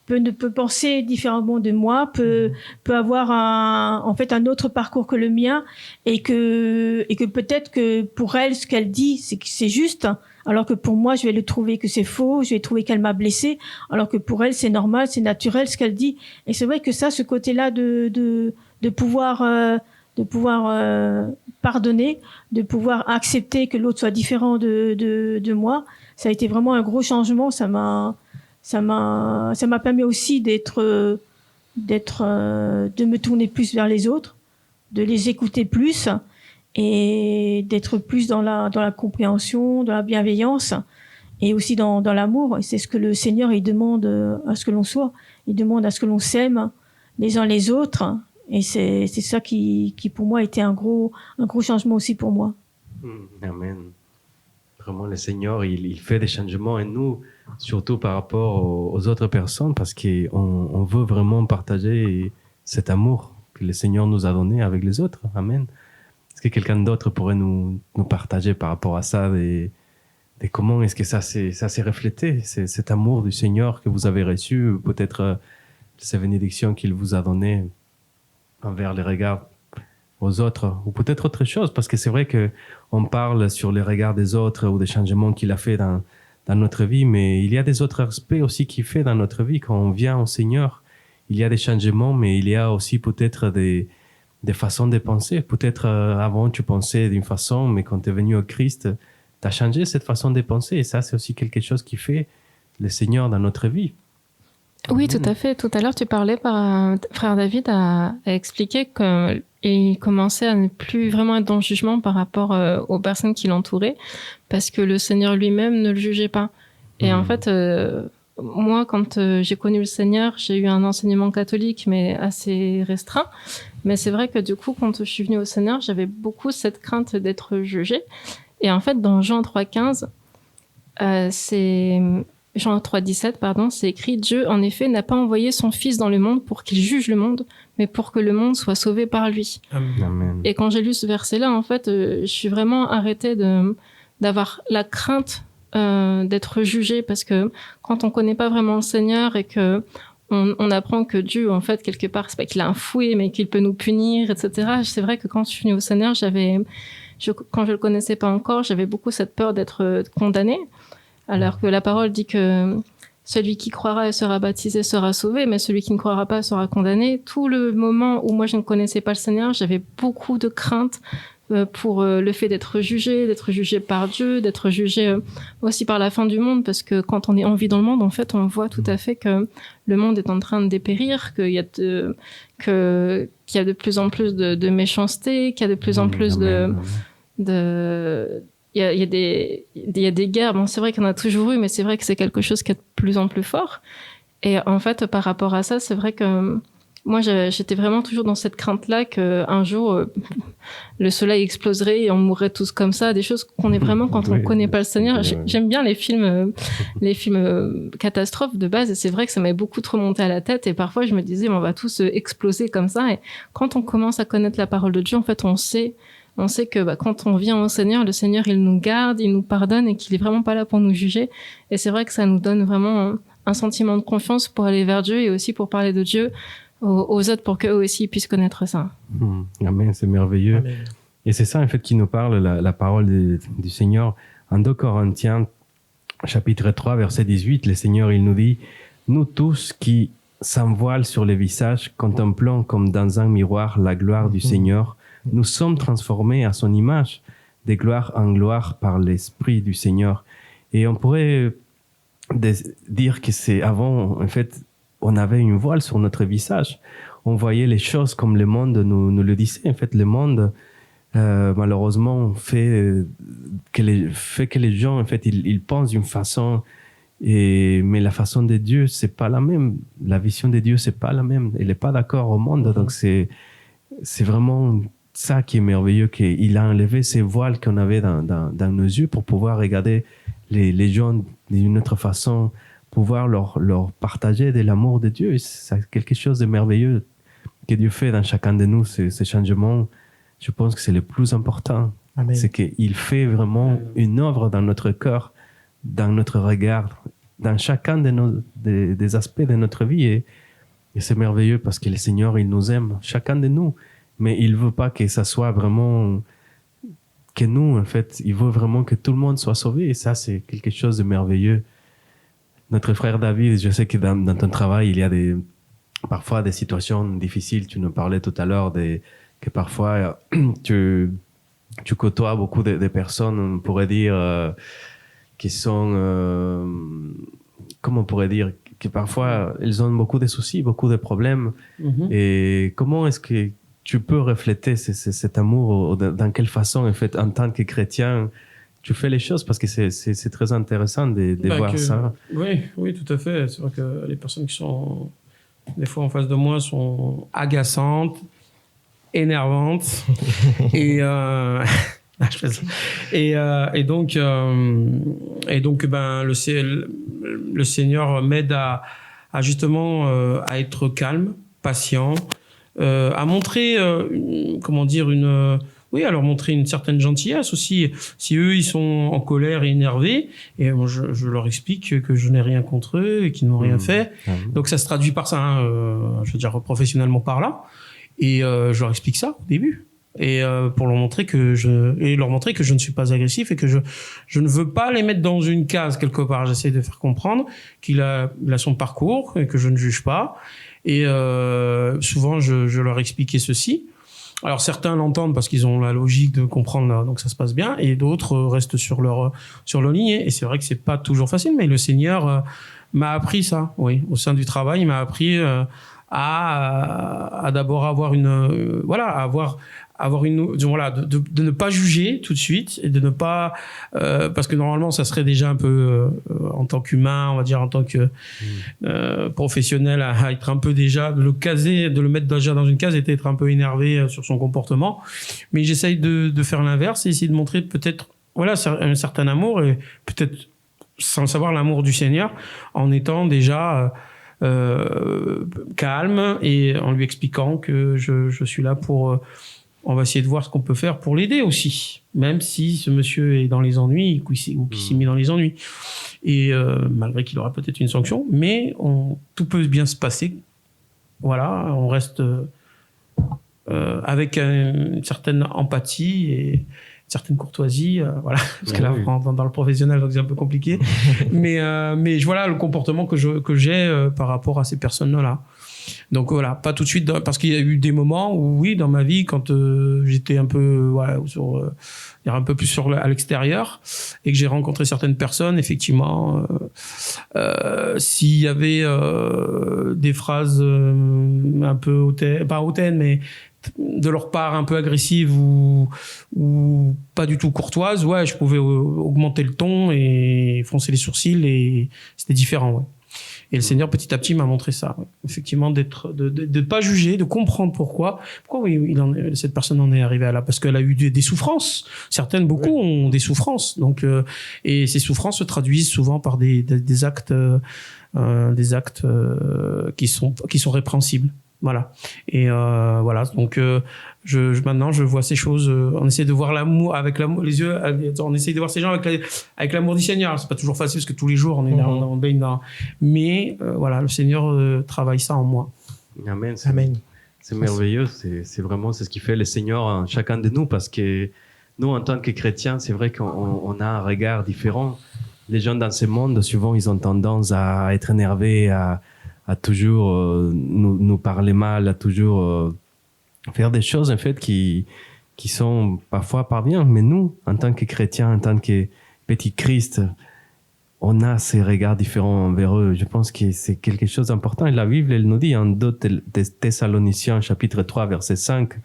peut penser différemment de moi, peut avoir un autre parcours que le mien et que peut-être que pour elle, ce qu'elle dit, c'est juste. Alors que pour moi, je vais le trouver que c'est faux, je vais trouver qu'elle m'a blessée, alors que pour elle, c'est normal, c'est naturel ce qu'elle dit. Et c'est vrai que ça, ce côté-là de pouvoir pardonner, de pouvoir accepter que l'autre soit différent de moi, ça a été vraiment un gros changement. Ça m'a permis aussi de me tourner plus vers les autres, de les écouter plus et d'être plus dans la compréhension, dans la bienveillance et aussi dans l'amour. Et c'est ce que le Seigneur, il demande à ce que l'on soit. Il demande à ce que l'on s'aime les uns les autres. Et c'est ça qui pour moi était un gros changement aussi pour moi. Amen. Vraiment, le Seigneur, il fait des changements en nous, surtout par rapport aux autres personnes, parce qu'on veut vraiment partager cet amour que le Seigneur nous a donné avec les autres. Amen. Est-ce que quelqu'un d'autre pourrait nous partager par rapport à ça, de comment est-ce que ça s'est reflété, cet amour du Seigneur que vous avez reçu, peut-être ces bénédictions qu'il vous a données envers les regards aux autres, ou peut-être autre chose, parce que c'est vrai qu'on parle sur les regards des autres ou des changements qu'il a fait dans notre vie, mais il y a des autres aspects aussi qu'il fait dans notre vie. Quand on vient au Seigneur, il y a des changements, mais il y a aussi peut-être des façons de penser. Peut-être avant tu pensais d'une façon, mais quand tu es venu au Christ, tu as changé cette façon de penser, et ça c'est aussi quelque chose qui fait le Seigneur dans notre vie. Oui, tout à fait. Tout à l'heure, tu parlais frère David a expliqué qu'il commençait à ne plus vraiment être dans le jugement par rapport aux personnes qui l'entouraient, parce que le Seigneur lui-même ne le jugeait pas. Et en fait, moi, quand j'ai connu le Seigneur, j'ai eu un enseignement catholique, mais assez restreint. Mais c'est vrai que du coup, quand je suis venue au Seigneur, j'avais beaucoup cette crainte d'être jugée. Et en fait, dans Jean 3,15, Jean 3,17, c'est écrit « Dieu, en effet, n'a pas envoyé son Fils dans le monde pour qu'il juge le monde, mais pour que le monde soit sauvé par lui. » Amen. Et quand j'ai lu ce verset-là, en fait, je suis vraiment arrêtée d'avoir la crainte d'être jugée, parce que quand on connaît pas vraiment le Seigneur et que on apprend que Dieu, en fait, quelque part, c'est pas qu'il a un fouet, mais qu'il peut nous punir, etc. C'est vrai que quand je suis venue au Seigneur, quand je le connaissais pas encore, j'avais beaucoup cette peur d'être condamnée. Alors que la parole dit que celui qui croira et sera baptisé sera sauvé, mais celui qui ne croira pas sera condamné. Tout le moment où moi je ne connaissais pas le Seigneur, j'avais beaucoup de crainte pour le fait d'être jugé par Dieu, d'être jugé aussi par la fin du monde, parce que quand on vit dans le monde, en fait, on voit tout à fait que le monde est en train de dépérir, qu'il y a de plus en plus de méchanceté, qu'il y a de plus en plus il y a des guerres. Bon, c'est vrai qu'il y en a toujours eu, mais c'est vrai que c'est quelque chose qui est de plus en plus fort. Et en fait, par rapport à ça, c'est vrai que moi, j'étais vraiment toujours dans cette crainte-là qu'un jour, le soleil exploserait et on mourrait tous comme ça. Des choses qu'on est vraiment quand on connaît pas le Seigneur. J'aime bien les films catastrophes de base, et c'est vrai que ça m'avait beaucoup trop monté à la tête. Et parfois, je me disais, on va tous exploser comme ça. Et quand on commence à connaître la parole de Dieu, en fait, on sait On sait que quand on vient au Seigneur, le Seigneur, il nous garde, il nous pardonne et qu'il est vraiment pas là pour nous juger. Et c'est vrai que ça nous donne vraiment un sentiment de confiance pour aller vers Dieu et aussi pour parler de Dieu aux autres pour qu'eux aussi puissent connaître ça. Amen, c'est merveilleux. Amen. Et c'est ça, en fait, qui nous parle, la parole du Seigneur. En 2 Corinthiens, chapitre 3, verset 18, le Seigneur, il nous dit « Nous tous qui s'envoilent sur les visages, contemplant comme dans un miroir la gloire du Seigneur, nous sommes transformés à son image, de gloire en gloire par l'Esprit du Seigneur. » Et on pourrait dire que c'est avant, en fait, on avait une voile sur notre visage. On voyait les choses comme le monde nous le disait. En fait, le monde, malheureusement, fait que les gens, en fait, ils pensent d'une façon, mais la façon de Dieu, c'est pas la même. La vision de Dieu, c'est pas la même. Il est pas d'accord au monde. Donc, c'est vraiment ça qui est merveilleux, qu'il a enlevé ces voiles qu'on avait dans nos yeux pour pouvoir regarder les gens d'une autre façon, pouvoir leur partager de l'amour de Dieu. C'est quelque chose de merveilleux que Dieu fait dans chacun de nous. Ces changements, je pense que c'est le plus important. Amen. C'est qu'il fait vraiment une œuvre dans notre cœur, dans notre regard, dans chacun des aspects de notre vie. Et c'est merveilleux parce que le Seigneur, il nous aime, chacun de nous. Mais il veut pas que ça soit vraiment que nous, en fait. Il veut vraiment que tout le monde soit sauvé. Et ça, c'est quelque chose de merveilleux. Notre frère David, je sais que dans ton travail, il y a parfois des situations difficiles. Tu nous parlais tout à l'heure que parfois tu côtoies beaucoup de personnes, on pourrait dire, qui sont, comment on pourrait dire, que parfois elles ont beaucoup de soucis, beaucoup de problèmes. Et comment est-ce que tu peux refléter cet amour, dans quelle façon, en fait, en tant que chrétien, tu fais les choses, parce que c'est très intéressant de voir ça. Oui, tout à fait. C'est vrai que les personnes qui sont des fois en face de moi sont agaçantes, énervantes et donc ben le Seigneur m'aide à justement à être calme, patient, à montrer à leur montrer une certaine gentillesse aussi. Si eux, ils sont en colère et énervés, et je leur explique que je n'ai rien contre eux et qu'ils n'ont rien fait. Donc ça se traduit par ça, je veux dire professionnellement parlant. Et je leur explique ça au début. Et pour leur montrer que je ne suis pas agressif et que je ne veux pas les mettre dans une case quelque part. J'essaie de faire comprendre qu'il a son parcours et que je ne juge pas. Et souvent, je leur expliquais ceci. Alors certains l'entendent parce qu'ils ont la logique de comprendre, donc ça se passe bien, et d'autres restent sur leur lignée. Et c'est vrai que c'est pas toujours facile, mais le Seigneur m'a appris ça. Oui, au sein du travail, il m'a appris à d'abord avoir de ne pas juger tout de suite et de ne pas parce que normalement ça serait déjà un peu en tant qu'humain, on va dire en tant que professionnel, à être un peu déjà de le mettre déjà dans une case et d'être un peu énervé sur son comportement. Mais j'essaye de faire l'inverse et essayer de montrer peut-être un certain amour, et peut-être sans savoir l'amour du Seigneur, en étant déjà calme et en lui expliquant que je suis là pour on va essayer de voir ce qu'on peut faire pour l'aider aussi, même si ce monsieur est dans les ennuis ou qui s'est mis dans les ennuis. Et malgré qu'il aura peut-être une sanction, mais tout peut bien se passer. Voilà, on reste avec une certaine empathie et une certaine courtoisie. Voilà, parce que là, on rentre dans le professionnel, donc c'est un peu compliqué. mais voilà le comportement que j'ai par rapport à ces personnes-là. Donc voilà, pas tout de suite, parce qu'il y a eu des moments où oui, dans ma vie, quand j'étais un peu un peu plus à l'extérieur et que j'ai rencontré certaines personnes, effectivement, s'il y avait des phrases un peu hautaines, pas hautaines, mais de leur part un peu agressives ou pas du tout courtoises, je pouvais augmenter le ton et froncer les sourcils, et c'était différent, ouais. Et le Seigneur, petit à petit, m'a montré ça. Ouais. Effectivement, de pas juger, de comprendre pourquoi cette personne en est arrivée à là, parce qu'elle a eu des souffrances. Certaines, beaucoup ont des souffrances. Donc, et ces souffrances se traduisent souvent par des actes qui sont répréhensibles. Voilà. Et voilà. Donc maintenant je vois ces choses. On essaie de voir l'amour avec l'amour, les yeux. On essaie de voir ces gens avec l'amour du Seigneur. C'est pas toujours facile parce que tous les jours on est là, on baigne dans. Mais voilà, le Seigneur travaille ça en moi. Amen. Amen. C'est merveilleux. C'est vraiment ce qui fait le Seigneur en chacun de nous, parce que nous, en tant que chrétiens, c'est vrai qu'on a un regard différent. Les gens dans ce monde, souvent, ils ont tendance à être énervés, à toujours nous parler mal, à toujours faire des choses en fait qui sont parfois pas bien. Mais nous, en tant que chrétiens, en tant que petit Christ, on a ces regards différents envers eux. Je pense que c'est quelque chose d'important. Et la Bible, elle nous dit en 2 Thessaloniciens, chapitre 3, verset 5,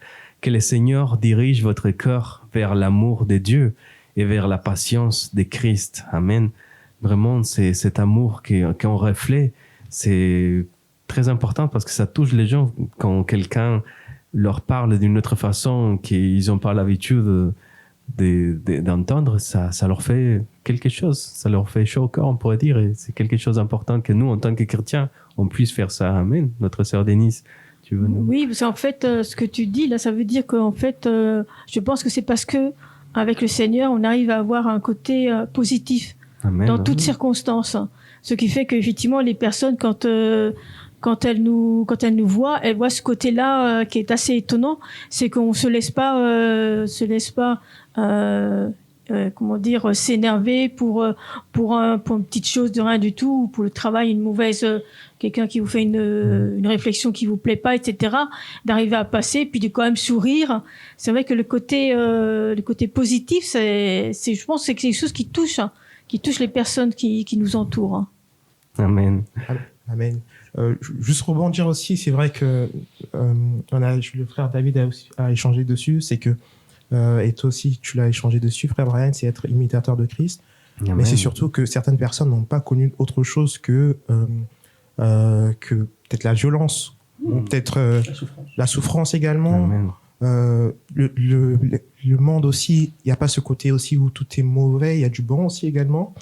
que le Seigneur dirige votre cœur vers l'amour de Dieu et vers la patience de Christ. Amen. Vraiment, c'est cet amour qu'on reflète. C'est très important parce que ça touche les gens quand quelqu'un leur parle d'une autre façon qu'ils n'ont pas l'habitude d'entendre. Ça leur fait quelque chose. Ça leur fait chaud au cœur, on pourrait dire. Et c'est quelque chose d'important que nous, en tant que chrétiens, on puisse faire ça. Amen. Notre sœur Denise, tu veux nous... Oui, parce qu'en fait, ce que tu dis là, ça veut dire qu'en fait, je pense que c'est parce que avec le Seigneur, on arrive à avoir un côté positif. Amen. Dans toutes circonstances. Ce qui fait qu'effectivement, les personnes, quand elles nous voient, elles voient ce côté-là qui est assez étonnant. C'est qu'on se laisse pas s'énerver pour une petite chose de rien du tout, ou pour le travail, une mauvaise, quelqu'un qui vous fait une réflexion qui vous plaît pas, etc. D'arriver à passer, puis de quand même sourire. C'est vrai que le côté positif, je pense, c'est quelque chose qui touche les personnes qui nous entourent. Amen. Amen. Juste rebondir aussi, c'est vrai que le frère David a échangé dessus, c'est que et toi aussi tu l'as échangé dessus, frère Brian, c'est être imitateur de Christ. Amen. Mais c'est surtout que certaines personnes n'ont pas connu autre chose que peut-être la violence, ou peut-être la souffrance également. Amen. Le monde aussi, il n'y a pas ce côté aussi où tout est mauvais, il y a du bon aussi également,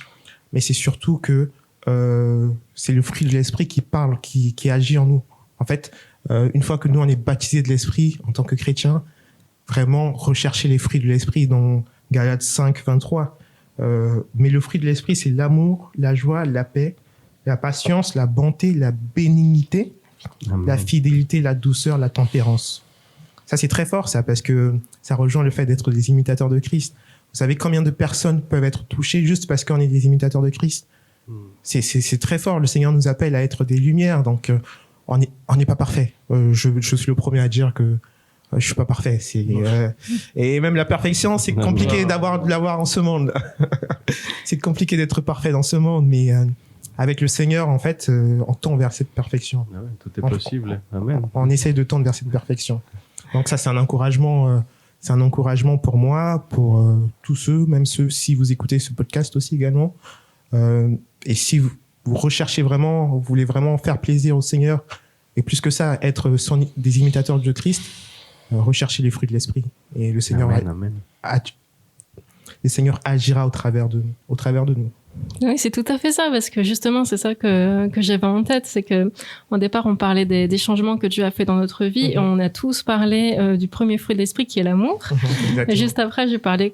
mais c'est surtout que c'est le fruit de l'esprit qui parle, qui agit en nous. En fait, une fois que nous on est baptisés de l'esprit en tant que chrétiens, vraiment rechercher les fruits de l'esprit dans Galates 5, 23. Mais le fruit de l'esprit, c'est l'amour, la joie, la paix, la patience, la bonté, la bénignité, Amen. La fidélité, la douceur, la tempérance. Ça, c'est très fort, ça, parce que ça rejoint le fait d'être des imitateurs de Christ. Vous savez combien de personnes peuvent être touchées juste parce qu'on est des imitateurs de Christ? C'est très fort. Le Seigneur nous appelle à être des lumières, donc on n'est pas parfait. Je suis le premier à dire que je suis pas parfait. Et même la perfection, c'est compliqué de l'avoir en ce monde. C'est compliqué d'être parfait dans ce monde, mais avec le Seigneur, en fait, on tend vers cette perfection. Ah ouais, tout est possible. Amen. On essaye de tendre vers cette perfection. Donc ça, c'est un encouragement. C'est un encouragement pour moi, pour tous ceux, même ceux, si vous écoutez ce podcast aussi également. Et si vous recherchez vraiment, vous voulez vraiment faire plaisir au Seigneur, et plus que ça, être des imitateurs de Christ, recherchez les fruits de l'esprit. Et le Seigneur, Amen. Le Seigneur agira au travers de nous. Oui, c'est tout à fait ça, parce que justement, c'est ça que j'avais en tête, c'est que au départ, on parlait des changements que Dieu a fait dans notre vie, et on a tous parlé du premier fruit de l'esprit qui est l'amour. Et juste après, j'ai parlé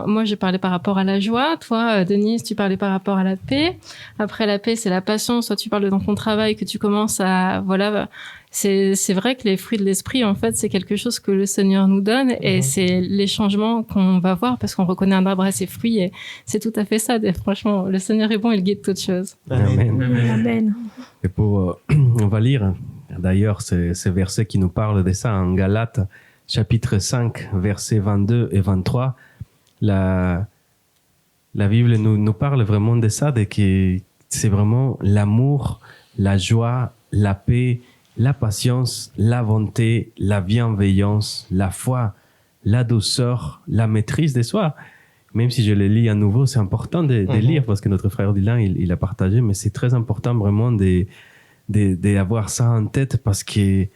moi, j'ai parlé par rapport à la joie. Toi, Denise, tu parlais par rapport à la paix. Après la paix, c'est la patience. Toi, tu parles dans ton travail que tu commences à, c'est vrai que les fruits de l'esprit, en fait, c'est quelque chose que le Seigneur nous donne, et c'est les changements qu'on va voir parce qu'on reconnaît un arbre à ses fruits, et c'est tout à fait ça. Franchement, le Seigneur est bon, il guide toutes choses. Amen. Amen. Et on va lire d'ailleurs ce verset qui nous parle de ça en Galates, chapitre 5, versets 22 et 23. La Bible nous parle vraiment de ça, de que c'est vraiment l'amour, la joie, la paix, la patience, la bonté, la bienveillance, la foi, la douceur, la maîtrise de soi. Même si je le lis à nouveau, c'est important de lire, parce que notre frère Dylan, il a partagé, mais c'est très important vraiment d'avoir ça en tête, parce que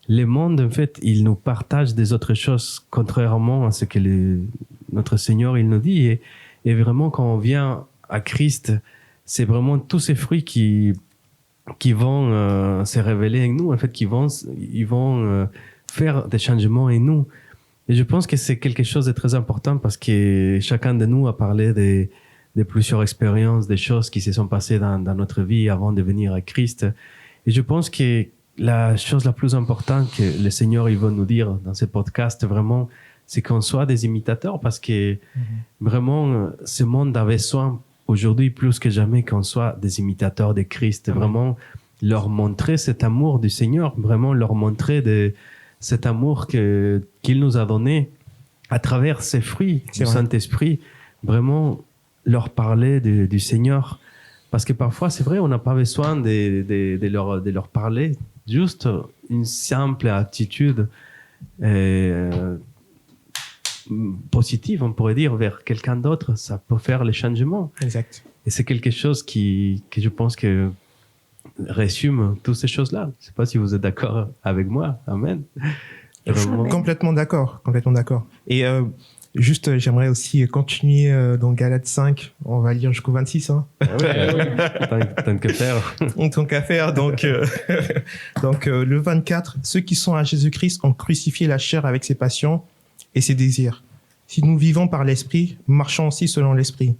le monde, en fait, il nous partage des autres choses, contrairement à ce que notre Seigneur, il nous dit. Et vraiment, quand on vient à Christ, c'est vraiment tous ces fruits qui vont se révéler en nous, en fait, ils vont faire des changements en nous. Et je pense que c'est quelque chose de très important parce que chacun de nous a parlé de plusieurs expériences, des choses qui se sont passées dans notre vie avant de venir à Christ. Et je pense que la chose la plus importante que le Seigneur il veut nous dire dans ce podcast, vraiment, c'est qu'on soit des imitateurs parce que vraiment, ce monde a besoin aujourd'hui plus que jamais qu'on soit des imitateurs de Christ. Vraiment, leur montrer cet amour du Seigneur, vraiment leur montrer cet amour qu'il nous a donné à travers ses fruits du Saint-Esprit. Vraiment, leur parler du Seigneur. Parce que parfois, c'est vrai, on n'a pas besoin de leur parler. Juste une simple attitude positive, on pourrait dire, vers quelqu'un d'autre, ça peut faire les changements. Exact. Et c'est quelque chose que je pense que résume toutes ces choses-là. Je ne sais pas si vous êtes d'accord avec moi. Amen. Vraiment. Complètement d'accord. Et juste, j'aimerais aussi continuer dans Galates 5. On va lire jusqu'au 26. Hein. Tant qu'à faire. Tant qu'à faire. Donc, le 24, ceux qui sont à Jésus-Christ ont crucifié la chair avec ses passions et ses désirs. Si nous vivons par l'Esprit, marchons aussi selon l'Esprit.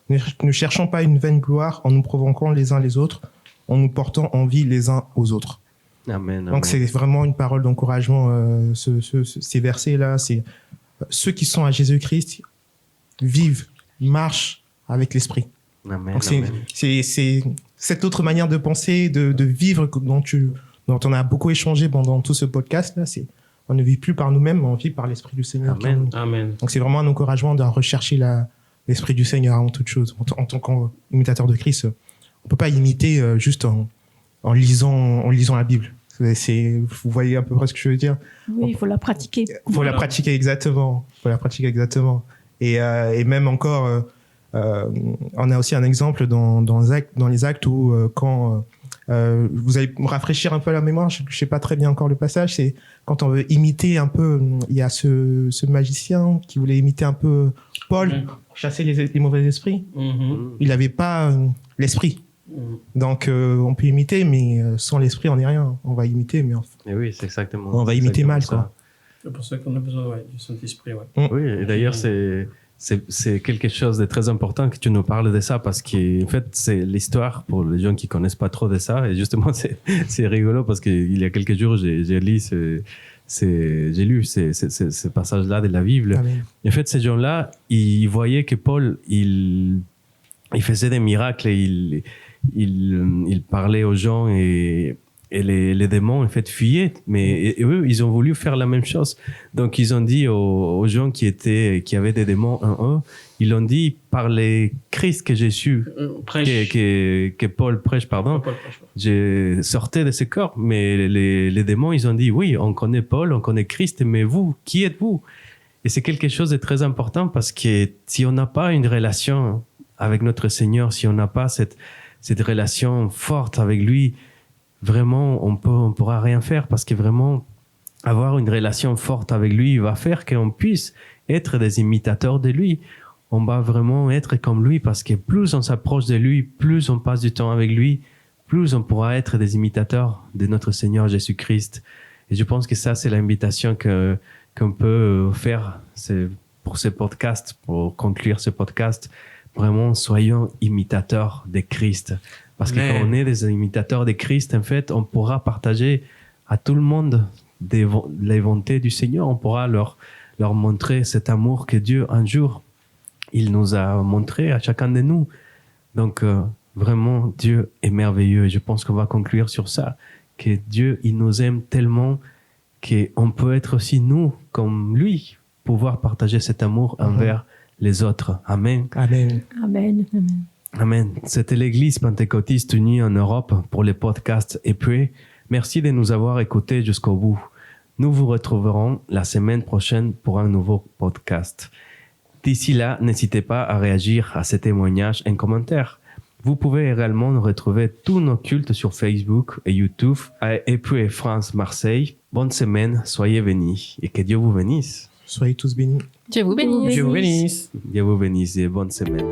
Ne cherchons pas une vaine gloire en nous provoquant les uns les autres, en nous portant envie les uns aux autres. Amen. Donc c'est vraiment une parole d'encouragement. Ces versets-là, c'est ceux qui sont à Jésus-Christ vivent, marchent avec l'Esprit. Amen. Donc c'est cette autre manière de penser, de vivre dont on a beaucoup échangé pendant tout ce podcast-là. On ne vit plus par nous-mêmes, mais on vit par l'Esprit du Seigneur. Amen. Donc c'est vraiment un encouragement de rechercher l'Esprit du Seigneur avant toute chose. En tant qu'imitateur de Christ, on peut pas imiter juste en lisant la Bible. Vous voyez à peu près ce que je veux dire. Oui, il faut la pratiquer. La pratiquer exactement. Et même encore, on a aussi un exemple dans les actes où quand vous allez me rafraîchir un peu la mémoire, je sais pas très bien encore le passage, c'est quand on veut imiter un peu, il y a ce magicien qui voulait imiter un peu Paul, chasser les mauvais esprits. Il n'avait pas l'esprit. Donc on peut imiter, mais sans l'esprit on n'est rien. On va imiter, mais et oui, c'est exactement. On va imiter mal, quoi. C'est pour ça qu'on a besoin du Saint-Esprit. Ouais. Oui, et d'ailleurs c'est quelque chose de très important que tu nous parles de ça parce qu'en fait c'est l'histoire pour les gens qui connaissent pas trop de ça et justement c'est rigolo parce qu'il y a quelques jours j'ai lu ce passage-là de la Bible. Amen. En fait ces gens-là ils voyaient que Paul il faisait des miracles et il parlait aux gens et les démons en fait fuyaient, mais eux ils ont voulu faire la même chose. Donc ils ont dit aux gens qui avaient des démons en eux, ils ont dit par les Christ que Jésus que Paul prêche, j'ai sorti de ce corps. Mais les démons ils ont dit oui, on connaît Paul, on connaît Christ, mais vous, qui êtes-vous? Et c'est quelque chose de très important parce que si on n'a pas une relation avec notre Seigneur, si on n'a pas cette relation forte avec lui, vraiment, on pourra rien faire parce que vraiment, avoir une relation forte avec lui va faire qu'on puisse être des imitateurs de lui. On va vraiment être comme lui parce que plus on s'approche de lui, plus on passe du temps avec lui, plus on pourra être des imitateurs de notre Seigneur Jésus-Christ. Et je pense que ça, c'est l'invitation qu'on peut faire pour ce podcast, pour conclure ce podcast. Vraiment, soyons imitateurs de Christ. Parce que quand on est des imitateurs de Christ, en fait, on pourra partager à tout le monde les volontés du Seigneur. On pourra leur montrer cet amour que Dieu, un jour, il nous a montré à chacun de nous. Donc, vraiment, Dieu est merveilleux. Et je pense qu'on va conclure sur ça. Que Dieu, il nous aime tellement qu'on peut être aussi, nous, comme lui, pouvoir partager cet amour envers les autres. Amen. Amen. Amen. Amen. Amen. C'était l'Église pentecôtiste unie en Europe pour les podcasts EPUE. Merci de nous avoir écoutés jusqu'au bout. Nous vous retrouverons la semaine prochaine pour un nouveau podcast. D'ici là, n'hésitez pas à réagir à ces témoignages en commentaire. Vous pouvez également retrouver tous nos cultes sur Facebook et YouTube à EPUE France Marseille. Bonne semaine, soyez bénis et que Dieu vous bénisse. Soyez tous bénis. Dieu vous bénisse. Dieu vous bénisse. Dieu vous bénisse et bonne semaine.